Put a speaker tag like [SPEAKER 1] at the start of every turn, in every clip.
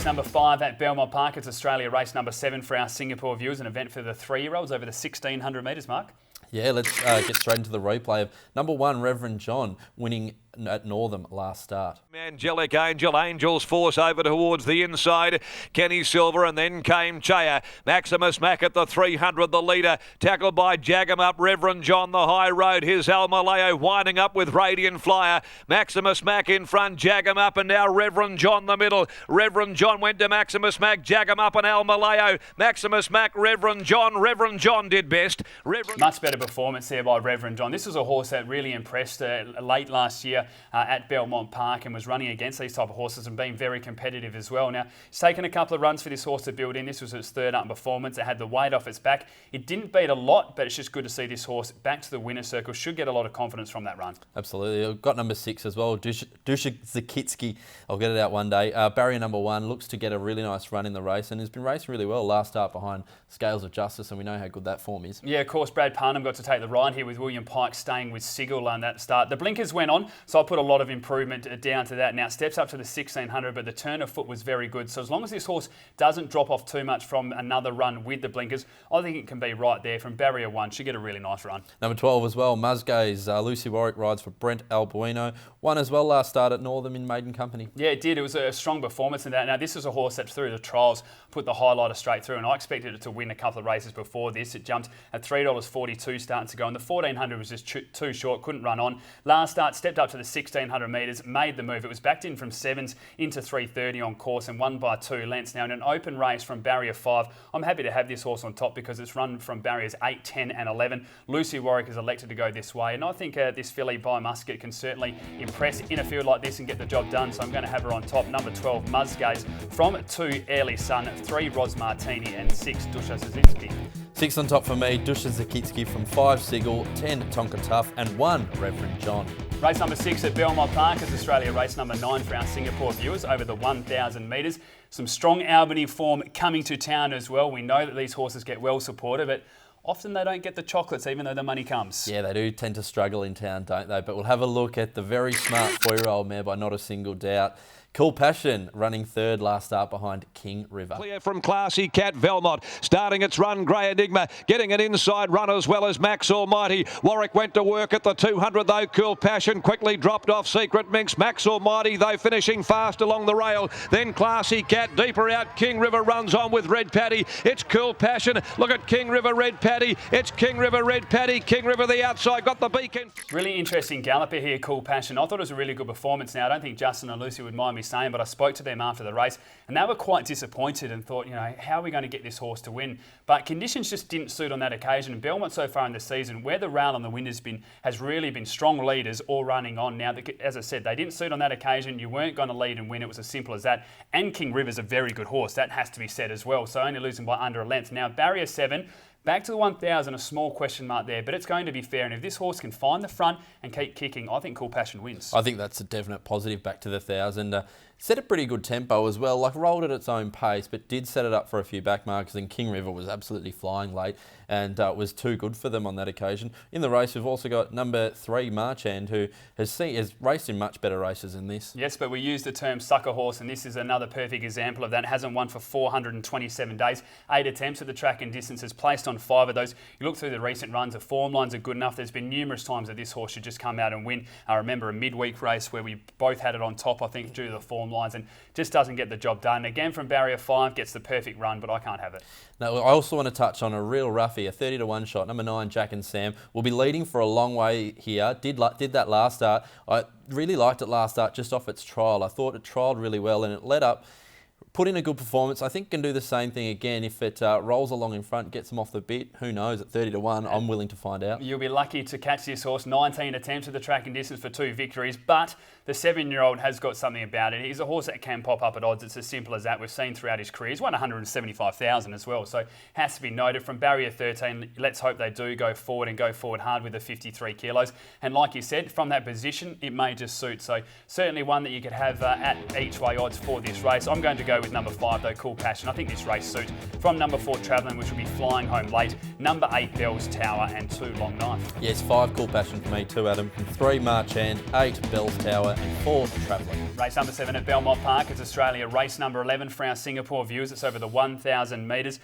[SPEAKER 1] number 5 at Belmont Park. It's Australia race number 7 for our Singapore viewers, an event for the 3-year-olds over the 1,600 metres, Mark.
[SPEAKER 2] Yeah, let's get straight into the replay of number 1, Reverend John, winning at Northam last start.
[SPEAKER 3] Angelic Angel, Angel's Force over towards the inside. Kenny Silver, and then came Chaya. Maximus Mack at the 300, the leader. Tackled by Jag'em Up, Reverend John, the high road. Here's Almaleo winding up with Radiant Flyer. Maximus Mack in front, Jag'em Up, and now Reverend John the middle. Reverend John went to Maximus Mack, Jag'em Up and Almaleo. Maximus Mack, Reverend John did best.
[SPEAKER 1] Much better performance there by Reverend John. This was a horse that really impressed late last year at Belmont Park and was running against these type of horses and being very competitive as well. Now, it's taken a couple of runs for this horse to build in. This was its third up performance. It had the weight off its back. It didn't beat a lot, but it's just good to see this horse back to the winner's circle. Should get a lot of confidence from that run.
[SPEAKER 2] Absolutely. I've got number 6 as well, DUSHA ZACHISTKI. I'll get it out one day. Barrier number 1 looks to get a really nice run in the race and has been racing really well last start behind Scales of Justice, and we know how good that form is.
[SPEAKER 1] Yeah, of course, Brad Parnham got to take the ride here with William Pike staying with SIGIL on that start. The blinkers went on, so I put a lot of improvement down to that. Now, it steps up to the 1,600, but the turn of foot was very good. So as long as this horse doesn't drop off too much from another run with the blinkers, I think it can be right there from barrier 1. Should get a really nice run.
[SPEAKER 2] Number 12 as well, MUSGAZE. Lucy Warwick rides for Brent Albuino. Won as well last start at Northam in maiden company.
[SPEAKER 1] Yeah, it did. It was a strong performance in that. Now, this was a horse that through the trials put the highlighter straight through, and I expected it to win a couple of races before this. It jumped at $3.42 starting to go, and the 1,400 was just too short, couldn't run on. Last start, stepped up to the 1,600 metres, made the move. It was backed in from 7s into 330 on course and won by 2 lengths. Now, in an open race from barrier 5, I'm happy to have this horse on top because it's run from barriers 8, 10 and 11. Lucy Warwick has elected to go this way, and I think this filly by Muscat can certainly impress in a field like this and get the job done, so I'm going to have her on top. Number 12, MUSGAZE, from 2, Airlie Sun, 3, ROSMARTINI and 6, DUSHA ZACHISTKI.
[SPEAKER 2] 6 on top for me, DUSHA ZACHISTKI from 5, SIGIL, 10, TONKATUFF and 1, Reverend John.
[SPEAKER 1] Race number 6 at Belmont Park is Australia race number 9 for our Singapore viewers over the 1,000 metres. Some strong Albany form coming to town as well. We know that these horses get well supported, but often they don't get the chocolates even though the money comes.
[SPEAKER 2] Yeah, they do tend to struggle in town, don't they? But we'll have a look at the very smart 4-year-old mare by not a single doubt. Cool Passion running third last start behind King River.
[SPEAKER 3] Clear from Classy Cat Velmont. Starting its run, Grey Enigma. Getting an inside run as well as Max Almighty. Warwick went to work at the 200 though. Cool Passion quickly dropped off Secret Minx. Max Almighty though finishing fast along the rail. Then Classy Cat deeper out. King River runs on with Red Paddy. It's Cool Passion. Look at King River, Red Paddy. It's King River, Red Paddy. King River the outside. Got the beacon.
[SPEAKER 1] Really interesting galloper here, Cool Passion. I thought it was a really good performance. Now, I don't think Justin and Lucy would mind me saying, but I spoke to them after the race and they were quite disappointed and thought, you know, how are we going to get this horse to win? But conditions just didn't suit on that occasion. And Belmont so far in the season, where the rail on the wind has really been strong leaders all running on. Now, as I said, they didn't suit on that occasion. You weren't going to lead and win. It was as simple as that. And King River's a very good horse. That has to be said as well. So only losing by under a length. Now, barrier 7, back to the 1,000, a small question mark there, but it's going to be fair. And if this horse can find the front and keep kicking, I think Cool Passion wins.
[SPEAKER 2] I think that's a definite positive back to the 1,000. Set a pretty good tempo as well, like rolled at its own pace, but did set it up for a few back markers, and King River was absolutely flying late and was too good for them on that occasion. In the race, we've also got number 3, Marchand, who has raced in much better races than this.
[SPEAKER 1] Yes, but we use the term sucker horse, and this is another perfect example of that. It hasn't won for 427 days, 8 attempts at the track and distances, placed on 5 of those. You look through the recent runs, the form lines are good enough. There's been numerous times that this horse should just come out and win. I remember a midweek race where we both had it on top, I think, due to the form lines, and just doesn't get the job done. Again, from barrier 5, gets the perfect run, but I can't have it.
[SPEAKER 2] Now, I also want to touch on a real roughie, a 30-1 shot. Number 9, Jack and Sam, will be leading for a long way here. Did that last start. I really liked it last start just off its trial. I thought it trialled really well and it led up. Put in a good performance. I think can do the same thing again if it rolls along in front, gets them off the bit. Who knows? At 30-1, I'm willing to find out.
[SPEAKER 1] You'll be lucky to catch this horse. 19 attempts at the track and distance for 2 victories, but the 7-year-old has got something about it. He's a horse that can pop up at odds. It's as simple as that. We've seen throughout his career. He's won 175,000 as well, so has to be noted. From barrier 13, let's hope they do go forward and go forward hard with the 53 kilos. And like you said, from that position, it may just suit. So certainly one that you could have at each way odds for this race. I'm going to go with with number 5, though, Cool Passion. I think this race suits from number 4, Travelling, which will be flying home late. Number 8, Bell's Tower, and 2, Long Knife.
[SPEAKER 2] Yes, 5, Cool Passion for me, 2, Adam. 3, March Hand, 8, Bell's Tower, and 4, Travelling.
[SPEAKER 1] Race number 7 at Belmont Park. It's Australia race number 11 for our Singapore viewers. It's over the 1,000 metres.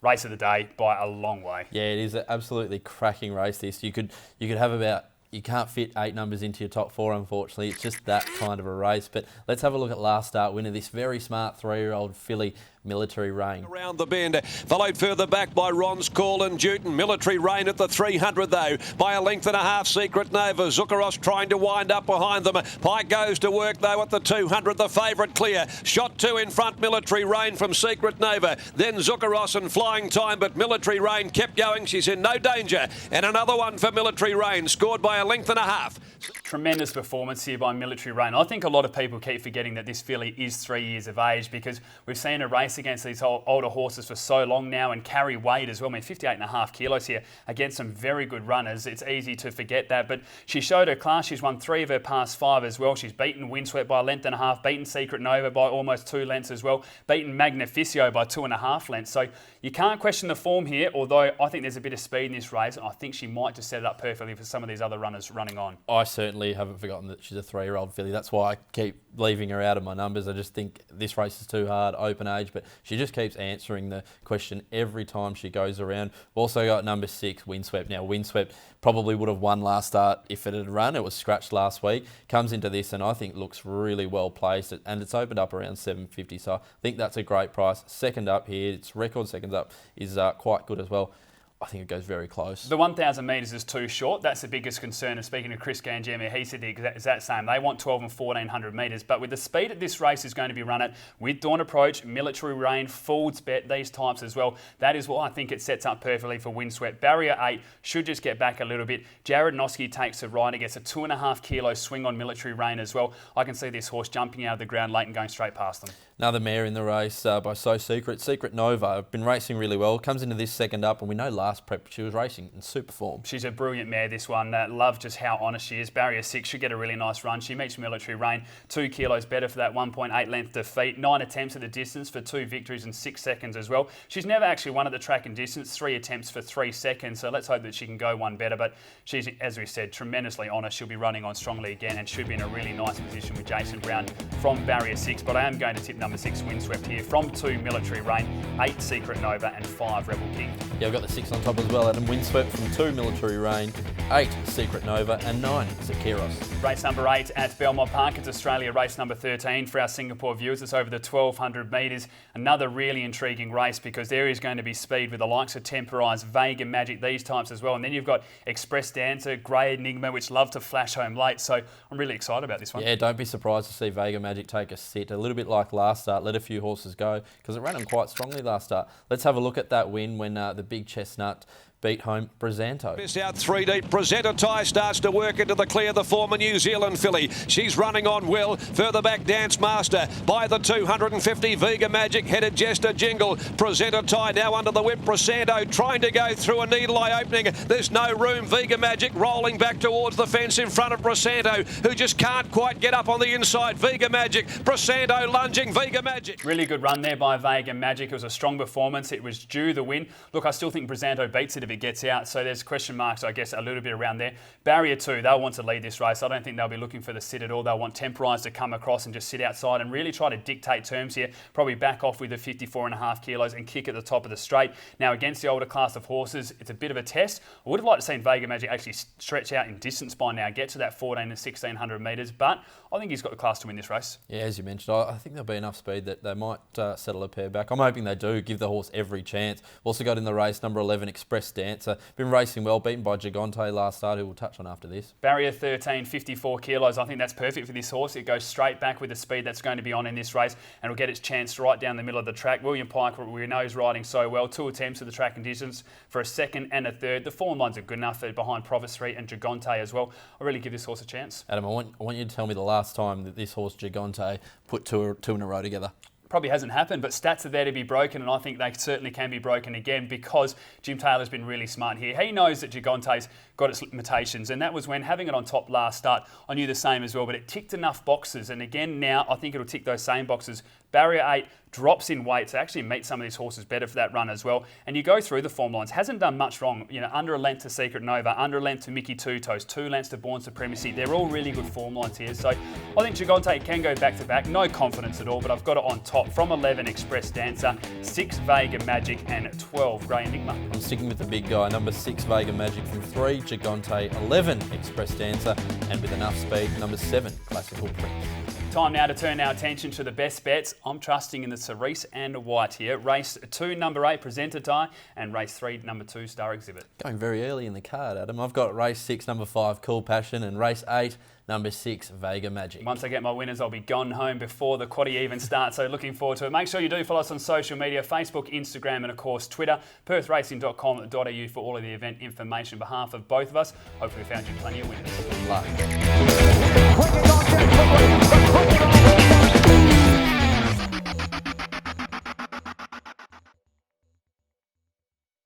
[SPEAKER 1] Race of the day by a long way.
[SPEAKER 2] Yeah, it is an absolutely cracking race, this. You could have about... You can't fit 8 numbers into your top 4, unfortunately. It's just that kind of a race. But let's have a look at last start winner, this very smart 3-year-old filly, Military Rain.
[SPEAKER 3] Around the bend, followed further back by Ron's Call and Newton. Military Rain at the 300 though, by a length and a half. Secret Nova, Zuccaros trying to wind up behind them. Pike goes to work though at the 200, the favourite clear. Shot 2 in front, Military Rain from Secret Nova. Then Zuccaros and Flying Time, but Military Rain kept going. She's in no danger. And another one for Military Rain, scored by a length and a half.
[SPEAKER 1] Tremendous performance here by Military Rain. I think a lot of people keep forgetting that this filly is 3 years of age, because we've seen her race against these older horses for so long now and carry weight as well. I mean, 58.5 kilos here against some very good runners. It's easy to forget that, but she showed her class. She's won 3 of her past 5 as well. She's beaten Windswept by a length and a half, beaten Secret Nova by almost 2 lengths as well, beaten Magnificio by 2.5 lengths. So you can't question the form here, although I think there's a bit of speed in this race. I think she might just set it up perfectly for some of these other runners running on.
[SPEAKER 2] I certainly haven't forgotten that she's a 3-year-old filly. That's why I keep leaving her out of my numbers. I just think this race is too hard, open age, but she just keeps answering the question every time she goes around. We've also got number 6, Windswept. Now, Windswept probably would have won last start if it had run. It was scratched last week. Comes into this and I think looks really well placed, and it's opened up around 750, so I think that's a great price. Second up here, its record seconds up is quite good as well. I think it goes very close.
[SPEAKER 1] The 1,000 metres is too short. That's the biggest concern. And speaking to Chris Gangemi, he said the exact same. They want 1,200 and 1,400 metres. But with the speed that this race is going to be run at, with Dawn Approach, Military Rain, Fools Bet, these types as well, that is why I think it sets up perfectly for Windswept. Barrier 8 should just get back a little bit. Jared Noski takes a ride. He gets a 2.5 kilo swing on Military Rain as well. I can see this horse jumping out of the ground late and going straight past them.
[SPEAKER 2] Another mare in the race by So Secret. Secret Nova, been racing really well. Comes into this second up, and we know last prep she was racing in super form.
[SPEAKER 1] She's a brilliant mare, this one. Love just how honest she is. Barrier 6 should get a really nice run. She meets Military Rain. 2 kilos better for that 1.8 length defeat. 9 attempts at the distance for 2 victories in 6 seconds as well. She's never actually won at the track and distance. 3 attempts for 3 seconds. So let's hope that she can go one better. But she's, as we said, tremendously honest. She'll be running on strongly again and should be in a really nice position with Jason Brown from Barrier 6. But I am going to tip number 6, Windswept here. From 2, Military Rain, 8, Secret Nova, and 5, Rebel King.
[SPEAKER 2] Yeah, I've got the 6 on top as well, Adam. Windswept from 2, Military Rain, 8, Secret Nova, and 9, Zachiros.
[SPEAKER 1] Race number 8 at Belmont Park. It's Australia race number 13 for our Singapore viewers. It's over the 1,200 metres. Another really intriguing race because there is going to be speed with the likes of Temporise, Vega Magic, these types as well. And then you've got Express Dancer, Grey Enigma, which love to flash home late. So I'm really excited about this one.
[SPEAKER 2] Yeah, don't be surprised to see Vega Magic take a sit. A little bit like last start, let a few horses go because it ran them quite strongly last start. Let's have a look at that win when the big chestnut beat home Brazanto.
[SPEAKER 3] Miss out 3 deep. Presenter Tie starts to work into the clear, the former New Zealand filly. She's running on well. Further back, Dance Master. By the 250, Vega Magic headed Jester Jingle. Presenter Tie now under the whip. Brazanto trying to go through a needle eye opening. There's no room. Vega Magic rolling back towards the fence in front of Brazanto, who just can't quite get up on the inside. Vega Magic. Brazanto lunging. Vega Magic.
[SPEAKER 1] Really good run there by Vega Magic. It was a strong performance. It was due the win. Look, I still think Brazanto beats it if it gets out, so there's question marks, I guess, a little bit around there. Barrier 2, they'll want to lead this race. I don't think they'll be looking for the sit at all. They'll want Temporise to come across and just sit outside and really try to dictate terms here. Probably back off with the 54.5 kilos and kick at the top of the straight. Now, against the older class of horses, it's a bit of a test. I would have liked to seen Vega Magic actually stretch out in distance by now, get to that 1,400 and 1,600 metres, but I think he's got the class to win this race.
[SPEAKER 2] Yeah, as you mentioned, I think there'll be enough speed that they might settle a pair back. I'm hoping they do, give the horse every chance. Also got in the race number 11, Express Dancer. Been racing well, beaten by Gigante last start, who we'll touch on after this.
[SPEAKER 1] Barrier 13, 54 kilos. I think that's perfect for this horse. It goes straight back with the speed that's going to be on in this race and will get its chance right down the middle of the track. William Pike, we know, is riding so well. 2 attempts at the track and distance for a 2nd and a 3rd. The form lines are good enough. They're behind Provis Street and Gigante as well. I really give this horse a chance.
[SPEAKER 2] Adam, I want you to tell me the last time that this horse Gigante put two in a row together.
[SPEAKER 1] Probably hasn't happened, but stats are there to be broken, and I think they certainly can be broken again because Jim Taylor's been really smart here. He knows that Gigante's got its limitations, and that was when having it on top last start, I knew the same as well, but it ticked enough boxes, and again now I think it'll tick those same boxes. Barrier 8 drops in weight to actually meet some of these horses better for that run as well. And you go through the form lines, hasn't done much wrong. You know, under a length to Secret Nova, under a length to Mickey Two Toes, 2 lengths to Born Supremacy. They're all really good form lines here. So I think Gigante can go back to back. No confidence at all, but I've got it on top from 11 Express Dancer, 6 Vega Magic, and 12 Grey Enigma.
[SPEAKER 2] I'm sticking with the big guy, number 6 Vega Magic from 3 Gigante, 11 Express Dancer, and with enough speed, number 7 Classical Prince.
[SPEAKER 1] Time now to turn our attention to the best bets. I'm trusting in the Cerise and White here. Race 2, number 8, Presenter Tie, and race 3, number 2, Star Exhibit.
[SPEAKER 2] Going very early in the card, Adam. I've got race 6, number 5, Cool Passion, and race 8, number 6, Vega Magic.
[SPEAKER 1] Once I get my winners, I'll be gone home before the quaddie even starts, so looking forward to it. Make sure you do follow us on social media, Facebook, Instagram, and of course Twitter, perthracing.com.au for all of the event information. On behalf of both of us, hopefully we found you plenty of winners.
[SPEAKER 2] Good luck.